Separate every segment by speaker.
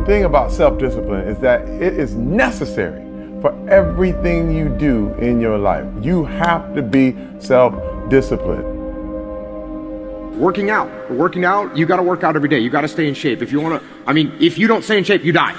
Speaker 1: thing about self-discipline is that it is necessary for everything you do in your life. You have to be self-disciplined.
Speaker 2: Working out, you got to work out every day. You got to stay in shape. If you don't stay in shape, you die.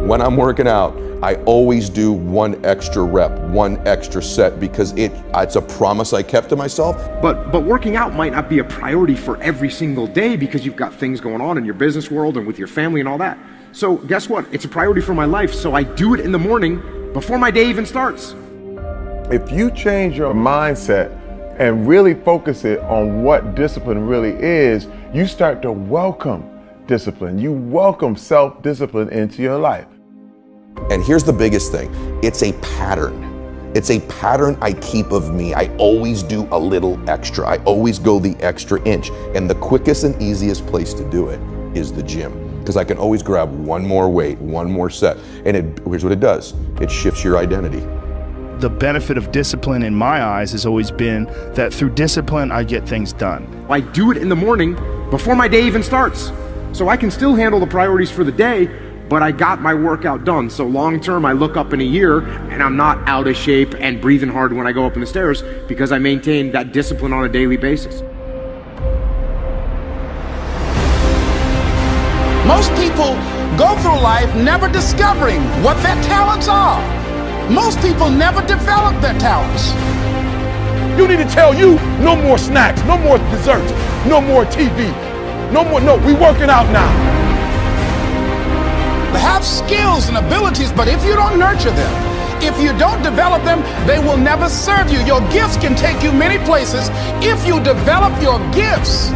Speaker 3: When I'm working out, I always do one extra rep, one extra set, because it's a promise I kept to myself.
Speaker 2: But working out might not be a priority for every single day because you've got things going on in your business world and with your family and all that. So guess what? It's a priority for my life, so I do it in the morning before my day even starts.
Speaker 1: If you change your mindset and really focus it on what discipline really is, you start to welcome discipline. You welcome self-discipline into your life.
Speaker 3: And here's the biggest thing. It's a pattern. It's a pattern I keep of me. I always do a little extra. I always go the extra inch. And the quickest and easiest place to do it is the gym. Because I can always grab one more weight, one more set. And here's what it does. It shifts your identity.
Speaker 4: The benefit of discipline in my eyes has always been that through discipline, I get things done.
Speaker 2: I do it in the morning before my day even starts. So I can still handle the priorities for the day, but I got my workout done. So long term, I look up in a year and I'm not out of shape and breathing hard when I go up in the stairs because I maintain that discipline on a daily basis.
Speaker 5: Most people go through life never discovering what their talents are. Most people never develop their talents.
Speaker 1: You need to tell you, no more snacks, no more desserts, no more TV, we working out now.
Speaker 5: They have skills and abilities, but if you don't nurture them, if you don't develop them, they will never serve you. Your gifts can take you many places if you develop your gifts.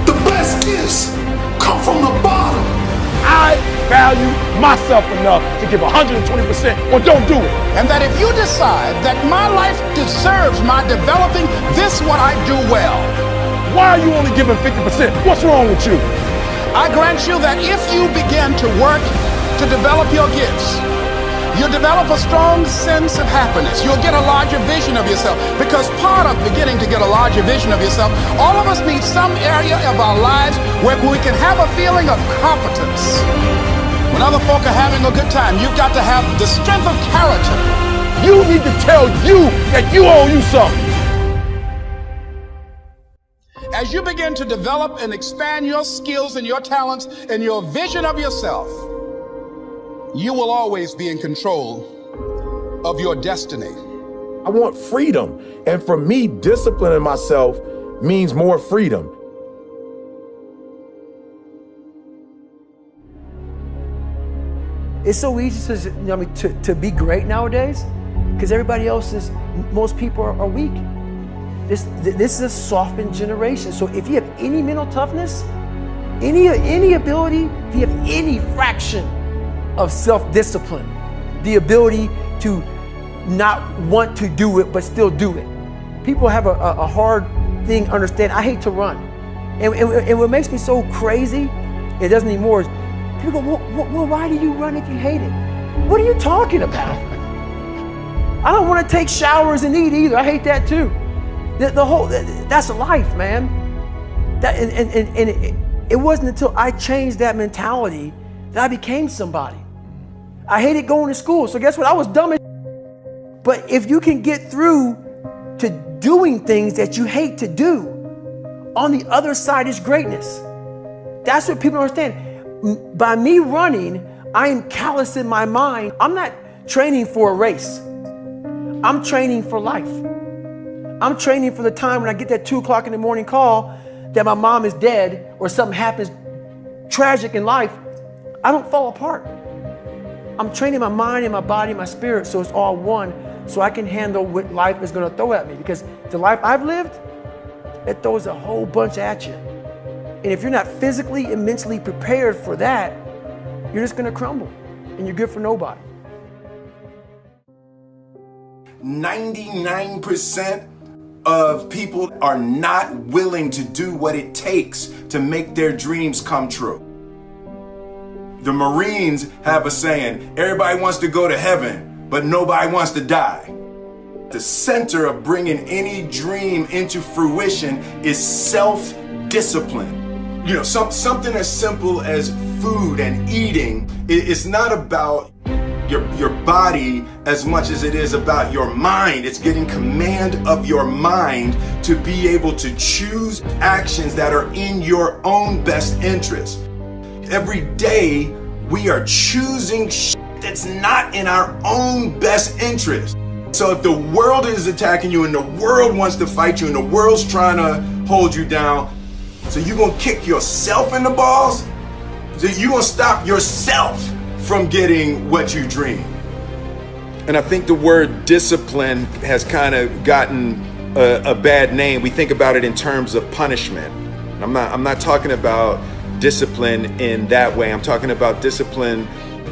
Speaker 6: The best gifts come from the bottom.
Speaker 1: I value myself enough to give 120% or don't do it.
Speaker 5: And that if you decide that my life deserves my developing this what I do well.
Speaker 1: Why are you only giving 50%? What's wrong with you?
Speaker 5: I grant you that if you begin to work to develop your gifts, you'll develop a strong sense of happiness. You'll get a larger vision of yourself, because part of beginning to get a larger vision of yourself, all of us need some area of our lives where we can have a feeling of competence. When other folk are having a good time, you've got to have the strength of character.
Speaker 1: You need to tell you that you owe you something.
Speaker 5: As you begin to develop and expand your skills and your talents and your vision of yourself, you will always be in control of your destiny.
Speaker 1: I want freedom. And for me, disciplining myself means more freedom.
Speaker 7: It's so easy to be great nowadays because everybody else most people are weak. This is a softened generation. So if you have any mental toughness, any ability, if you have any fraction of self-discipline, the ability to not want to do it but still do it. People have a hard thing understand. I hate to run. And what makes me so crazy, it doesn't anymore, is people go, well, why do you run if you hate it? What are you talking about? I don't want to take showers and eat either. I hate that too. That's life, man. It wasn't until I changed that mentality that I became somebody. I hated going to school, so guess what? I was dumb as shit. But if you can get through to doing things that you hate to do, on the other side is greatness. That's what people don't understand. By me running, I am callous in my mind. I'm not training for a race. I'm training for life. I'm training for the time when I get that 2 o'clock in the morning call that my mom is dead or something happens tragic in life. I don't fall apart. I'm training my mind and my body and my spirit so it's all one, so I can handle what life is going to throw at me. Because the life I've lived, it throws a whole bunch at you. And if you're not physically and mentally prepared for that, you're just going to crumble and you're good for nobody.
Speaker 6: 99% of people are not willing to do what it takes to make their dreams come true. The Marines have a saying, everybody wants to go to heaven, but nobody wants to die. The center of bringing any dream into fruition is self-discipline. something as simple as food and eating. It's not about your body as much as it is about your mind. It's getting command of your mind to be able to choose actions that are in your own best interest. Every day we are choosing that's not in our own best interest. So if the world is attacking you and the world wants to fight you and the world's trying to hold you down, so you're gonna kick yourself in the balls? So you're gonna stop yourself from getting what you dream. And I think the word discipline has kind of gotten a bad name. We think about it in terms of punishment. I'm not talking about discipline in that way. I'm talking about discipline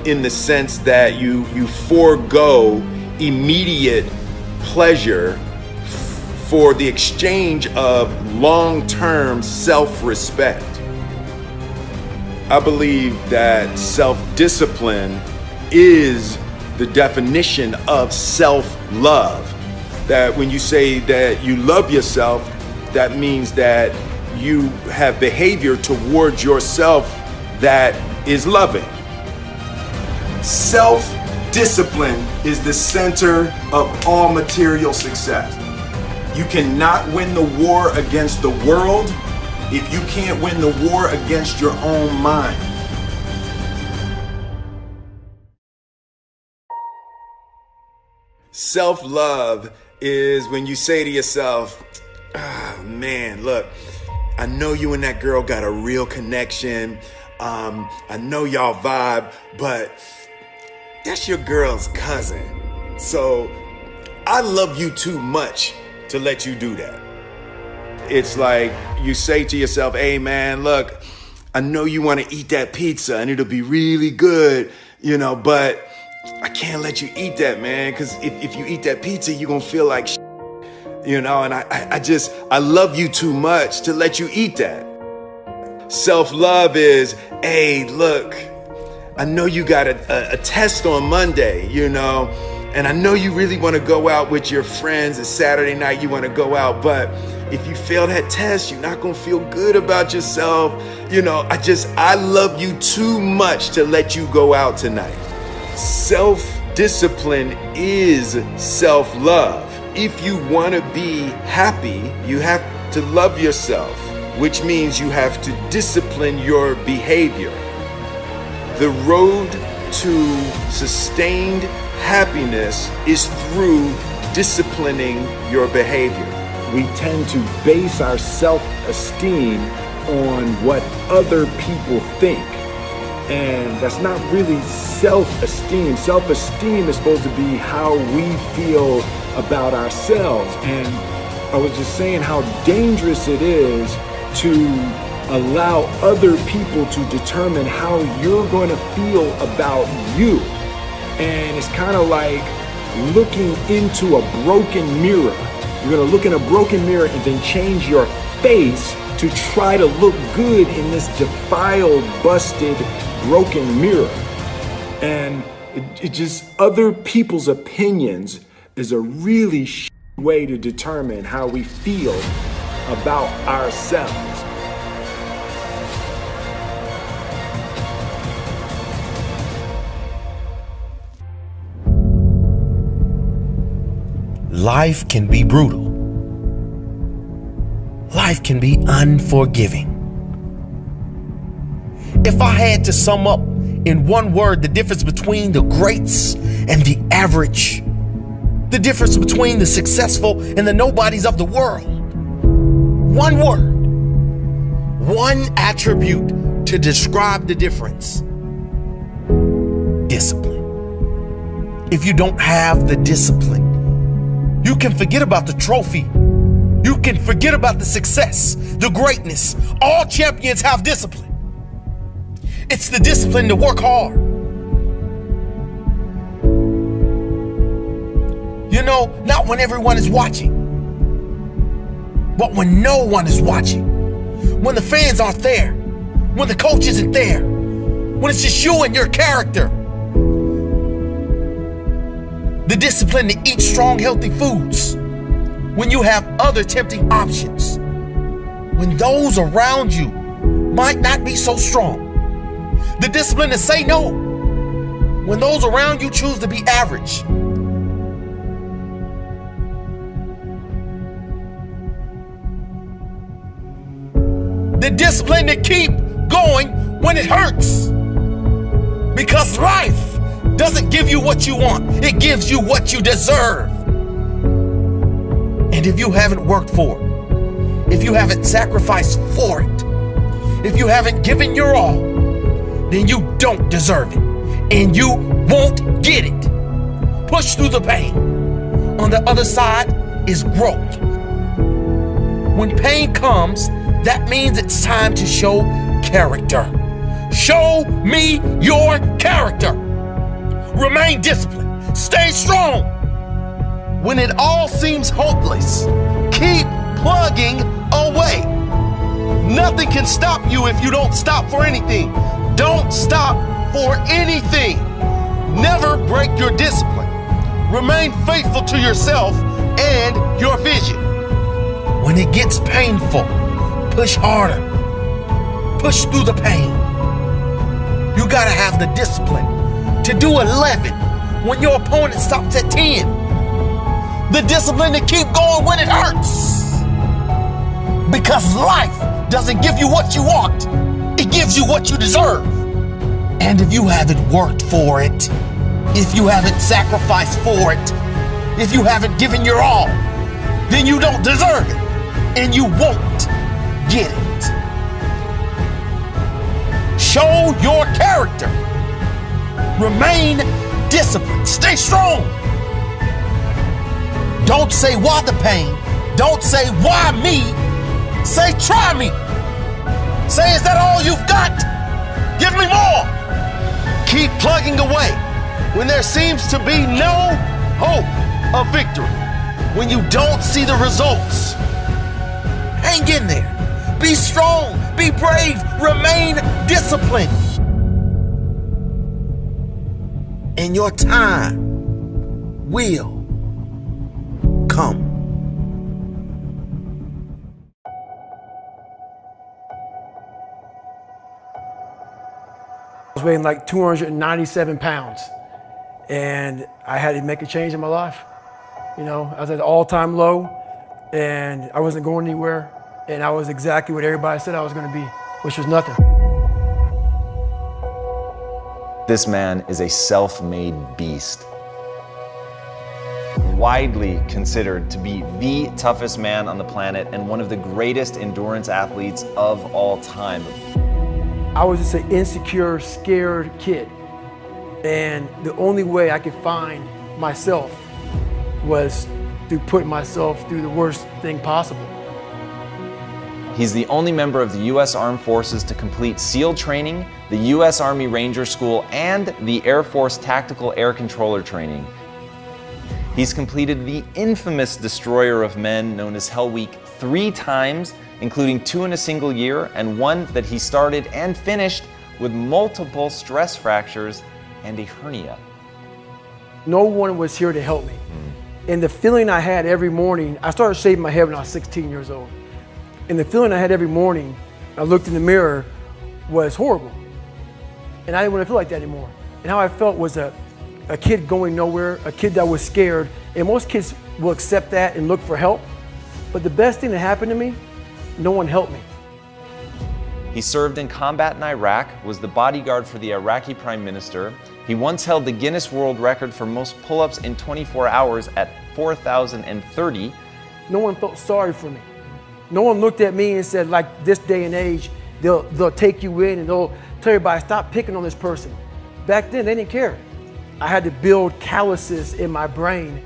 Speaker 6: in the sense that you forego immediate pleasure for the exchange of long-term self-respect. I believe that self-discipline is the definition of self-love. That when you say that you love yourself, that means that you have behavior towards yourself that is loving. Self-discipline is the center of all material success. You cannot win the war against the world if you can't win the war against your own mind. Self-love is when you say to yourself, oh man, look, I know you and that girl got a real connection. I know y'all vibe, but that's your girl's cousin. So I love you too much to let you do that. It's like you say to yourself, hey man, look, I know you want to eat that pizza and it'll be really good, but I can't let you eat that, man, because if you eat that pizza, you're going to feel like shit, and I love you too much to let you eat that. Self-love is, hey, look, I know you got a test on Monday, and I know you really want to go out with your friends. It's Saturday night, you want to go out, but if you fail that test, you're not going to feel good about yourself. I love you too much to let you go out tonight. Self-discipline is self-love. If you want to be happy, you have to love yourself, which means you have to discipline your behavior. The road to sustained happiness is through disciplining your behavior.
Speaker 8: We tend to base our self-esteem on what other people think. And that's not really self-esteem. Self-esteem is supposed to be how we feel about ourselves. And I was just saying how dangerous it is to allow other people to determine how you're going to feel about you. And it's kind of like looking into a broken mirror. You're going to look in a broken mirror and then change your face to try to look good in this defiled, busted, broken mirror. And it just, other people's opinions is a really way to determine how we feel about ourselves.
Speaker 9: Life can be brutal. Life can be unforgiving. If I had to sum up in one word the difference between the greats and the average, the difference between the successful and the nobodies of the world, one word, one attribute to describe the difference: discipline. If you don't have the discipline, you can forget about the trophy. You can forget about the success, the greatness. All champions have discipline. It's the discipline to work hard. Not when everyone is watching, but when no one is watching. When the fans aren't there, when the coach isn't there, when it's just you and your character. The discipline to eat strong, healthy foods when you have other tempting options. When those around you might not be so strong. The discipline to say no when those around you choose to be average. The discipline to keep going when it hurts. Because life doesn't give you what you want, it gives you what you deserve. And if you haven't worked for it, if you haven't sacrificed for it, if you haven't given your all, then you don't deserve it, and you won't get it. Push through the pain. On the other side is growth. When pain comes, that means it's time to show character. Show me your character. Remain disciplined. Stay strong. When it all seems hopeless, keep plugging away. Nothing can stop you if you don't stop for anything. Don't stop for anything. Never break your discipline. Remain faithful to yourself and your vision. When it gets painful, push harder. Push through the pain. You gotta have the discipline to do 11 when your opponent stops at 10. The discipline to keep going when it hurts. Because life doesn't give you what you want, it gives you what you deserve. And if you haven't worked for it, if you haven't sacrificed for it, if you haven't given your all, then you don't deserve it, and you won't get it. Show your character. Remain disciplined. Stay strong. Don't say why the pain. Don't say why me. Say try me. Say, is that all you've got? Give me more. Keep plugging away when there seems to be no hope of victory. When you don't see the results, hang in there. Be strong. Be brave. Remain disciplined. And your time will come.
Speaker 7: I was weighing like 297 pounds, and I had to make a change in my life. You know, I was at an all-time low, and I wasn't going anywhere, and I was exactly what everybody said I was going to be, which was nothing.
Speaker 10: This man is a self-made beast. Widely considered to be the toughest man on the planet and one of the greatest endurance athletes of all time.
Speaker 7: I was just an insecure, scared kid. And the only way I could find myself was through putting myself through the worst thing possible.
Speaker 10: He's the only member of the U.S. Armed Forces to complete SEAL training, the U.S. Army Ranger School, and the Air Force Tactical Air Controller training. He's completed the infamous Destroyer of Men known as Hell Week 3 times, including 2 in a single year and 1 that he started and finished with multiple stress fractures and a hernia.
Speaker 7: No one was here to help me. And the feeling I had every morning, I started shaving my head when I was 16 years old. And the feeling I had every morning, I looked in the mirror, was horrible. And I didn't want to feel like that anymore. And how I felt was a kid going nowhere, a kid that was scared. And most kids will accept that and look for help. But the best thing that happened to me, no one helped me.
Speaker 10: He served in combat in Iraq, was the bodyguard for the Iraqi Prime Minister. He once held the Guinness World Record for most pull-ups in 24 hours at 4,030.
Speaker 7: No one felt sorry for me. No one looked at me and said, like this day and age, they'll take you in and they'll tell everybody, stop picking on this person. Back then, they didn't care. I had to build calluses in my brain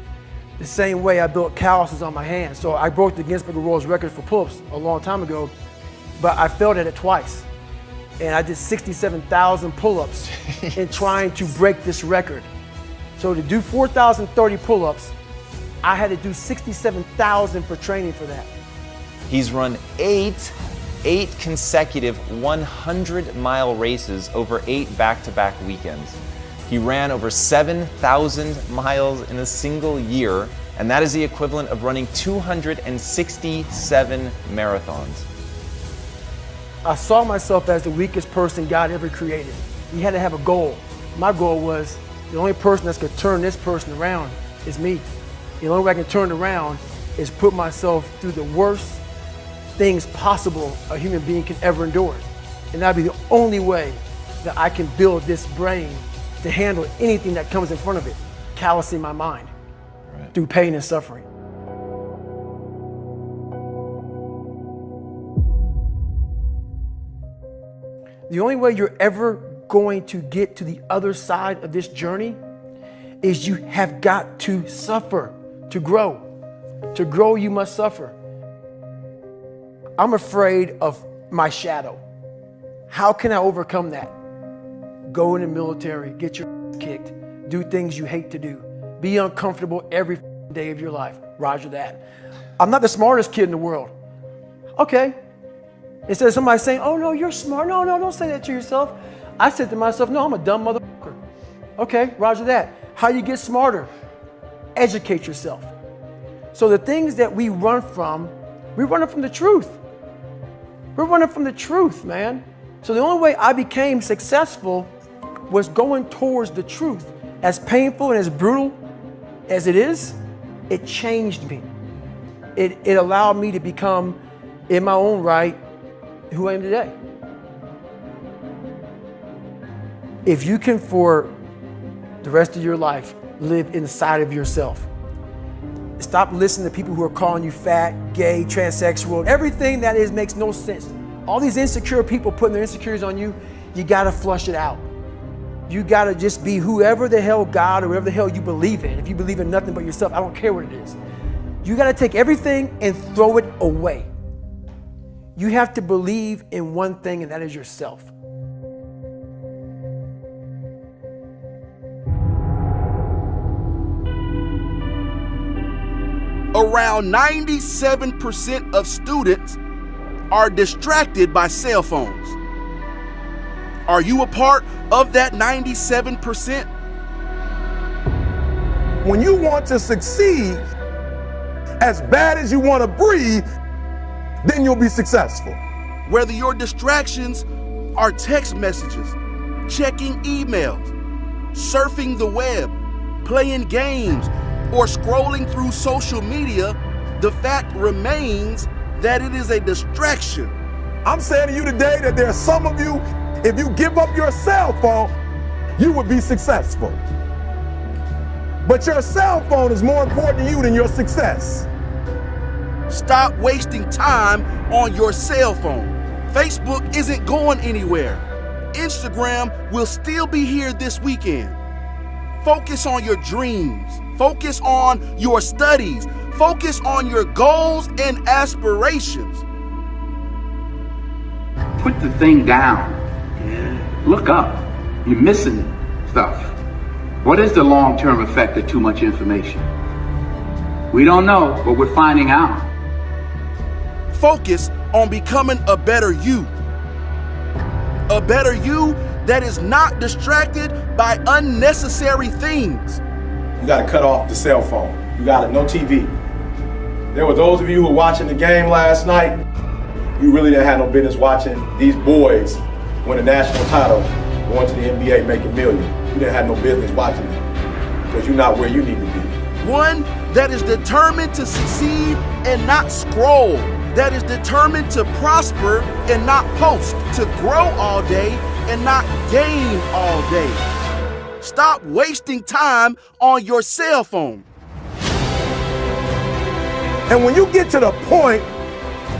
Speaker 7: the same way I built calluses on my hands. So I broke the Guinness World Record for pull-ups a long time ago, but I failed at it twice. And I did 67,000 pull-ups in trying to break this record. So to do 4,030 pull-ups, I had to do 67,000 for training for that.
Speaker 10: He's run eight consecutive 100-mile races over 8 back-to-back weekends. He ran over 7,000 miles in a single year, and that is the equivalent of running 267 marathons.
Speaker 7: I saw myself as the weakest person God ever created. You had to have a goal. My goal was the only person that's gonna turn this person around is me. The only way I can turn it around is put myself through the worst things possible a human being can ever endure. And that'd be the only way that I can build this brain to handle anything that comes in front of it, callousing my mind through pain and suffering. The only way you're ever going to get to the other side of this journey is you have got to suffer to grow. To grow, you must suffer. I'm afraid of my shadow. How can I overcome that? Go in the military, get your ass kicked, do things you hate to do, be uncomfortable every day of your life. Roger that. I'm not the smartest kid in the world. Okay. Instead of somebody saying, oh no, you're smart. No, don't say that to yourself. I said to myself, no, I'm a dumb motherfucker. Okay, roger that. How you get smarter? Educate yourself. So the things that we run from the truth. We're running from the truth, man. So the only way I became successful was going towards the truth. As painful and as brutal as it is, it changed me. It allowed me to become, in my own right, who I am today. If you can, for the rest of your life, live inside of yourself, stop listening to people who are calling you fat, gay, transsexual. Everything that is makes no sense. All these insecure people putting their insecurities on you, you gotta flush it out. You gotta just be whoever the hell God or whatever the hell you believe in. If you believe in nothing but yourself, I don't care what it is. You gotta take everything and throw it away. You have to believe in one thing, and that is yourself.
Speaker 5: Around 97% of students are distracted by cell phones. Are you a part of that 97%?
Speaker 8: When you want to succeed as bad as you want to breathe, then you'll be successful.
Speaker 5: Whether your distractions are text messages, checking emails, surfing the web, playing games, or scrolling through social media, the fact remains that it is a distraction.
Speaker 8: I'm saying to you today that there are some of you, if you give up your cell phone, you would be successful. But your cell phone is more important to you than your success.
Speaker 5: Stop wasting time on your cell phone. Facebook isn't going anywhere. Instagram will still be here this weekend. Focus on your dreams. Focus on your studies. Focus on your goals and aspirations.
Speaker 11: Put the thing down. Look up. You're missing stuff. What is the long-term effect of too much information? We don't know, but we're finding out.
Speaker 5: Focus on becoming a better you. A better you that is not distracted by unnecessary things.
Speaker 12: You gotta cut off the cell phone. You gotta, no TV. There were those of you who were watching the game last night, you really didn't have no business watching these boys win a national title, going to the NBA, making millions. You didn't have no business watching them because you're not where you need to be.
Speaker 5: One that is determined to succeed and not scroll. That is determined to prosper and not post. To grow all day and not game all day. Stop wasting time on your cell phone.
Speaker 8: And when you get to the point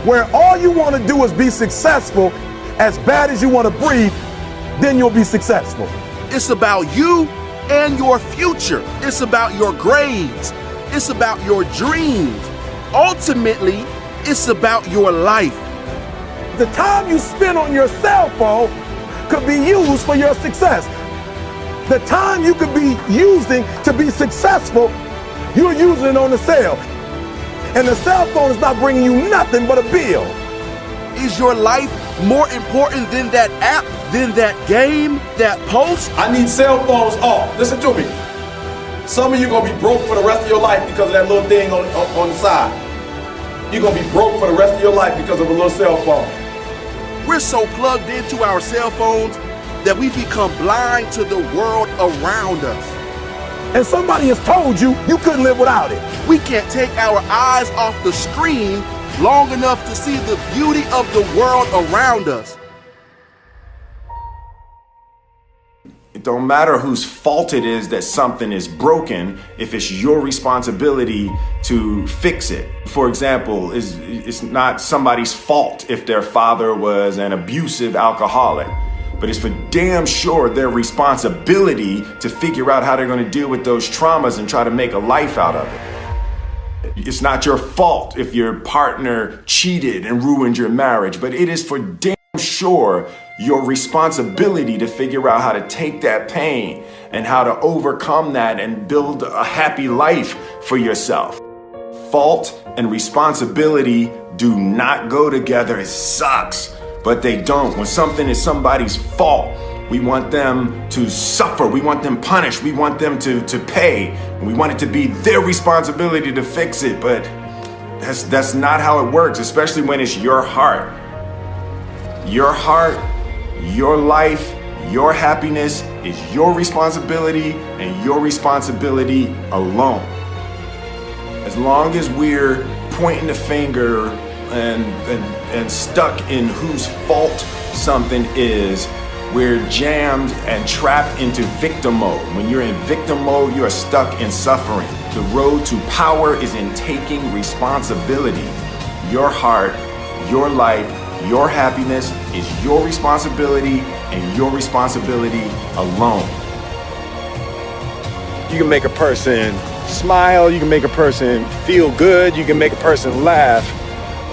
Speaker 8: where all you want to do is be successful, as bad as you want to breathe, then you'll be successful.
Speaker 5: It's about you and your future. It's about your grades. It's about your dreams. Ultimately, it's about your life.
Speaker 8: The time you spend on your cell phone could be used for your success. The time you could be using to be successful, you're using it on the cell. And the cell phone is not bringing you nothing but a bill.
Speaker 5: Is your life more important than that app, than that game, that post?
Speaker 12: I need cell phones off. Listen to me. Some of you gonna be broke for the rest of your life because of that little thing on the side. You're gonna be broke for the rest of your life because of a little cell phone.
Speaker 13: We're so plugged into our cell phones that we become blind to the world around us.
Speaker 8: And somebody has told you you couldn't live without it.
Speaker 13: We can't take our eyes off the screen long enough to see the beauty of the world around us.
Speaker 6: It don't matter whose fault it is that something is broken if it's your responsibility to fix it. For example, it's not somebody's fault if their father was an abusive alcoholic, but it's for damn sure their responsibility to figure out how they're going to deal with those traumas and try to make a life out of it. It's not your fault if your partner cheated and ruined your marriage, but it is for damn sure your responsibility to figure out how to take that pain and how to overcome that and build a happy life for yourself. Fault and responsibility do not go together. It sucks, but they don't. When something is somebody's fault, we want them to suffer. We want them punished. We want them to pay. We want it to be their responsibility to fix it, but that's not how it works, especially when it's your heart. Your heart, your life, your happiness is your responsibility and your responsibility alone. As long as we're pointing the finger and stuck in whose fault something is, we're jammed and trapped into victim mode. When you're in victim mode, you are stuck in suffering. The road to power is in taking responsibility. Your heart, your life, your happiness is your responsibility and your responsibility alone.
Speaker 8: You can make a person smile, you can make a person feel good, you can make a person laugh,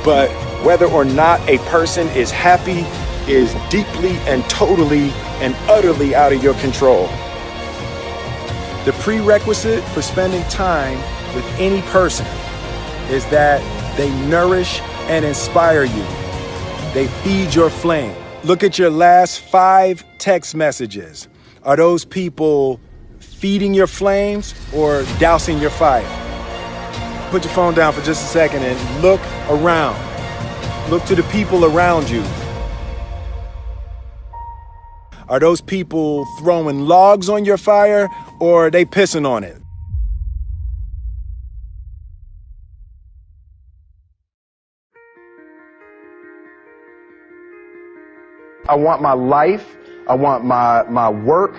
Speaker 8: but whether or not a person is happy is deeply and totally and utterly out of your control. The prerequisite for spending time with any person is that they nourish and inspire you. They feed your flame. Look at your last 5 text messages. Are those people feeding your flames or dousing your fire? Put your phone down for just a second and look around. Look to the people around you. Are those people throwing logs on your fire or are they pissing on it? I want my life, I want my work,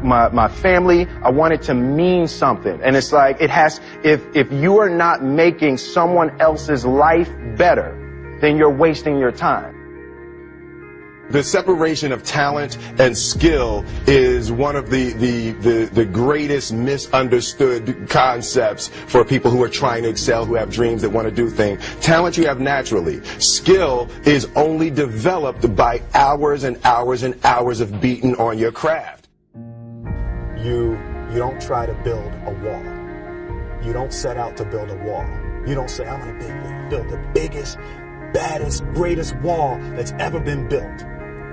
Speaker 8: my family, I want it to mean something. And it's like, if you are not making someone else's life better, then you're wasting your time.
Speaker 14: The separation of talent and skill is one of the greatest misunderstood concepts for people who are trying to excel, who have dreams that want to do things. Talent you have naturally. Skill is only developed by hours and hours and hours of beating on your craft.
Speaker 8: You don't try to build a wall. You don't set out to build a wall. You don't say, I'm going to build the biggest, baddest, greatest wall that's ever been built.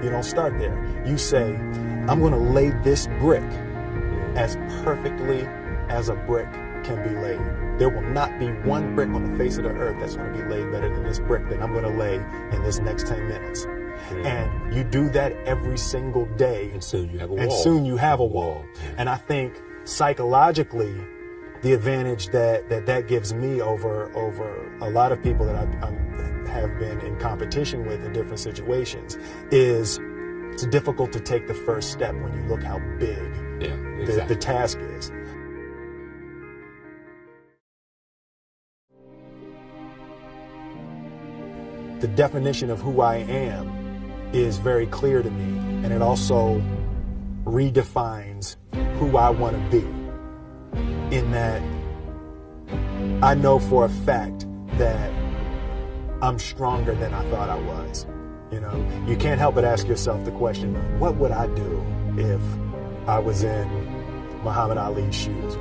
Speaker 8: You don't start there. You say, I'm going to lay this brick as perfectly as a brick can be laid. There will not be one brick on the face of the earth that's going to be laid better than this brick that I'm going to lay in this next 10 minutes. And you do that every single day.
Speaker 14: And soon you have a wall.
Speaker 8: And soon you have a wall. And I think psychologically, the advantage that gives me over a lot of people that have been in competition with in different situations is it's difficult to take the first step when you look how big the task is. The definition of who I am is very clear to me, and it also redefines who I want to be, in that I know for a fact that I'm stronger than I thought I was. You know, you can't help but ask yourself the question, what would I do if I was in Muhammad Ali's shoes?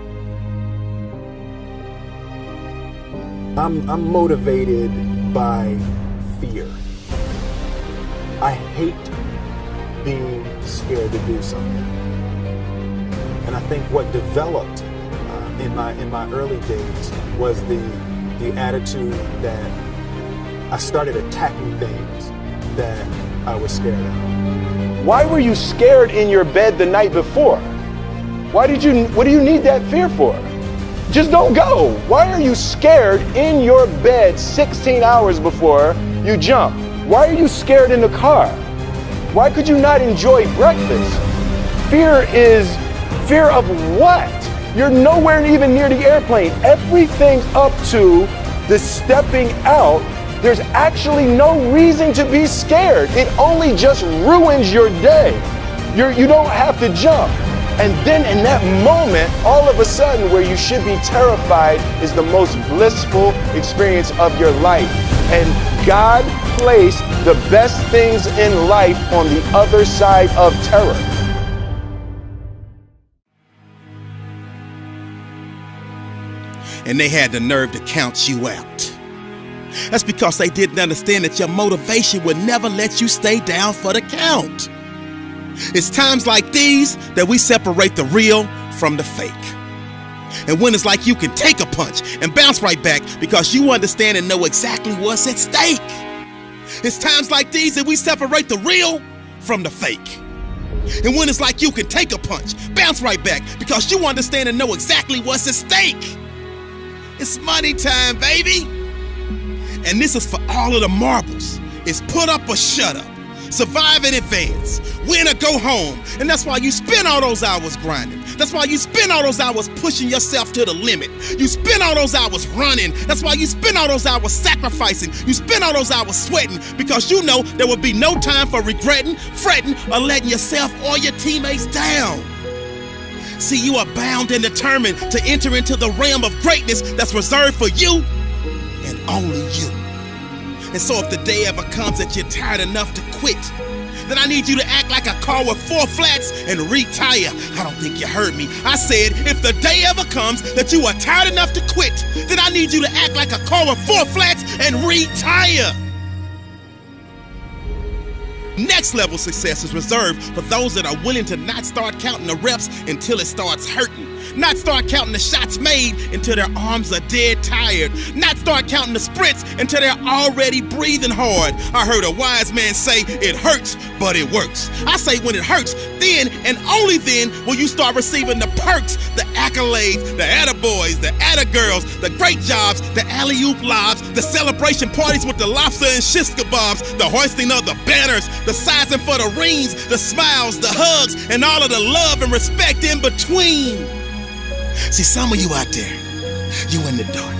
Speaker 8: I'm motivated by fear. I hate being scared to do something. And I think what developed in my early days was the attitude that I started attacking things
Speaker 12: that I was scared of. Why were you scared in your bed the night before? What do you need that fear for? Just don't go. Why are you scared in your bed 16 hours before you jump? Why are you scared in the car? Why could you not enjoy breakfast? Fear is fear of what? You're nowhere even near the airplane. Everything's up to the stepping out. There's actually no reason to be scared. It only just ruins your day. You don't have to jump. And then in that moment, all of a sudden, where you should be terrified is the most blissful experience of your life. And God placed the best things in life on the other side of terror.
Speaker 13: And they had the nerve to count you out. That's because they didn't understand that your motivation would never let you stay down for the count. It's times like these that we separate the real from the fake. And when it's like you can take a punch and bounce right back because you understand and know exactly what's at stake. It's times like these that we separate the real from the fake. And when it's like you can take a punch, bounce right back because you understand and know exactly what's at stake. It's money time, baby. And this is for all of the marbles. It's put up or shut up. Survive in advance, win or go home. And that's why you spend all those hours grinding. That's why you spend all those hours pushing yourself to the limit. You spend all those hours running. That's why you spend all those hours sacrificing. You spend all those hours sweating because you know there will be no time for regretting, fretting, or letting yourself or your teammates down. See, you are bound and determined to enter into the realm of greatness that's reserved for you and only you. And so if the day ever comes that you're tired enough to quit, then I need you to act like a car with 4 flats and retire. I don't think you heard me. I said, if the day ever comes that you are tired enough to quit, then I need you to act like a car with 4 flats and retire. Next level success is reserved for those that are willing to not start counting the reps until it starts hurting. Not start counting the shots made until their arms are dead tired. Not start counting the sprints until they're already breathing hard. I heard a wise man say, it hurts, but it works. I say when it hurts, then and only then will you start receiving the perks, the accolades, the attaboys, the attagirls, the great jobs, the alley-oop lobs, the celebration parties with the lobster and shish kebabs, the hoisting of the banners, the sizing for the rings, the smiles, the hugs, and all of the love and respect in between. See, some of you out there, you in the dark.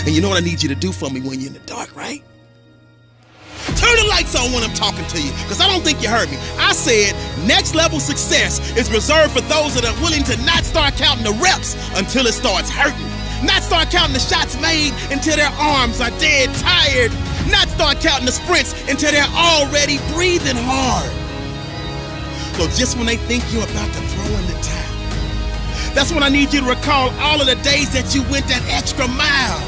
Speaker 13: And you know what I need you to do for me when you're in the dark, right? Turn the lights on when I'm talking to you, because I don't think you heard me. I said next level success is reserved for those that are willing to not start counting the reps until it starts hurting. Not start counting the shots made until their arms are dead tired. Not start counting the sprints until they're already breathing hard. So just when they think you're about to throw in the towel, that's when I need you to recall all of the days that you went that extra mile.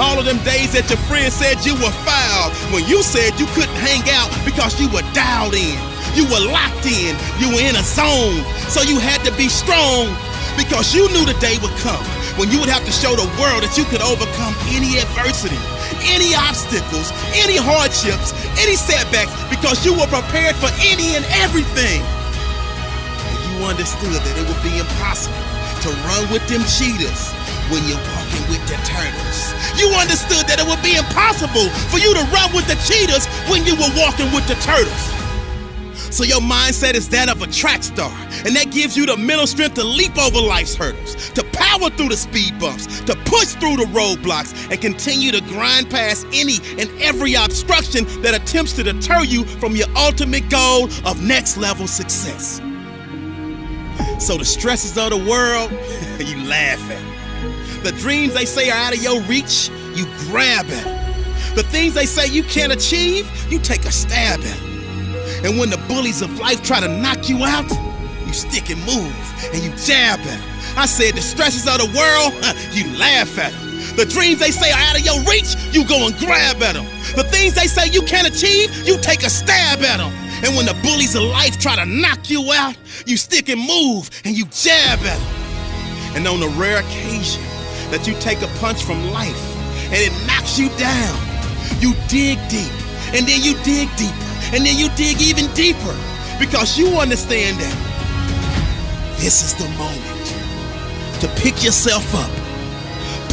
Speaker 13: All of them days that your friends said you were foul, when you said you couldn't hang out because you were dialed in. You were locked in. You were in a zone. So you had to be strong because you knew the day would come when you would have to show the world that you could overcome any adversity, any obstacles, any hardships, any setbacks, because you were prepared for any and everything. And you understood that it would be impossible to run with them cheetahs when you're walking with the turtles. You understood that it would be impossible for you to run with the cheetahs when you were walking with the turtles. So your mindset is that of a track star, and that gives you the mental strength to leap over life's hurdles, to power through the speed bumps, to push through the roadblocks, and continue to grind past any and every obstruction that attempts to deter you from your ultimate goal of next level success. So the stresses of the world, you laugh at them. The dreams they say are out of your reach, you grab at them. The things they say you can't achieve, you take a stab at them. And when the bullies of life try to knock you out, you stick and move and you jab at them. I said the stresses of the world, you laugh at them. The dreams they say are out of your reach, you go and grab at them. The things they say you can't achieve, you take a stab at them. And when the bullies of life try to knock you out, you stick and move and you jab at them. And on the rare occasion that you take a punch from life and it knocks you down, you dig deep And then you dig deeper. And then you dig even deeper. Because you understand that this is the moment to pick yourself up.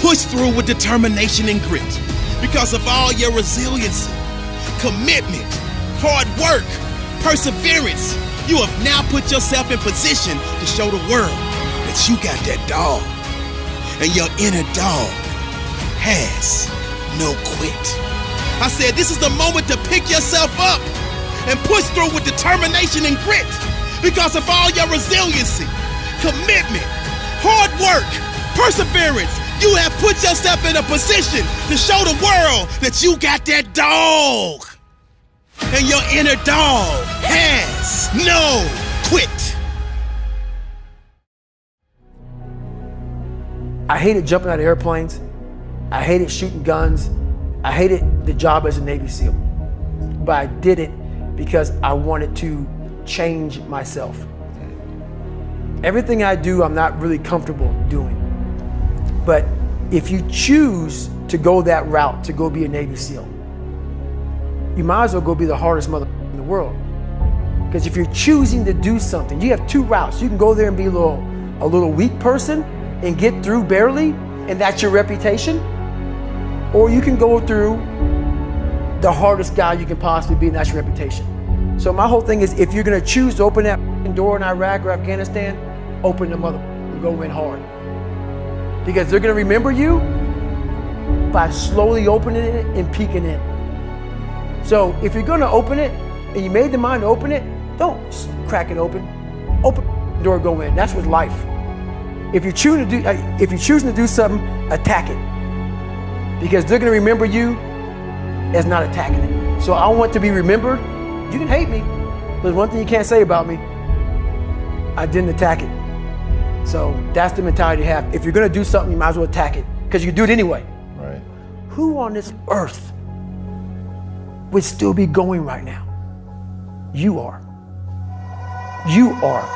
Speaker 13: Push through with determination and grit. Because of all your resiliency, commitment, hard work, perseverance, you have now put yourself in position to show the world that you got that dog. And your inner dog has no quit. I said this is the moment to pick yourself up and push through with determination and grit. Because of all your resiliency, commitment, hard work, perseverance, you have put yourself in a position to show the world that you got that dog. And your inner dog has no quit.
Speaker 7: I hated jumping out of airplanes. I hated shooting guns. I hated the job as a Navy SEAL. But I did it because I wanted to change myself. Everything I do, I'm not really comfortable doing. But if you choose to go that route, to go be a Navy SEAL, you might as well go be the hardest mother in the world. Because if you're choosing to do something, you have two routes. You can go there and be a little weak person and get through barely, and that's your reputation. Or you can go through the hardest guy you can possibly be, and that's your reputation. So my whole thing is, if you're gonna choose to open that door in Iraq or Afghanistan, open the mother and go in hard. Because they're gonna remember you by slowly opening it and peeking in. So if you're gonna open it, and you made the mind to open it, don't crack it open. Open the door, go in. That's with life. If you're choosing to do something, attack it. Because they're gonna remember you as not attacking it. So I want to be remembered. You can hate me, but there's one thing you can't say about me. I didn't attack it. So that's the mentality to have. If you're gonna do something, you might as well attack it, because you can do it anyway.
Speaker 1: Right.
Speaker 7: Who on this earth would still be going right now? You are. You are.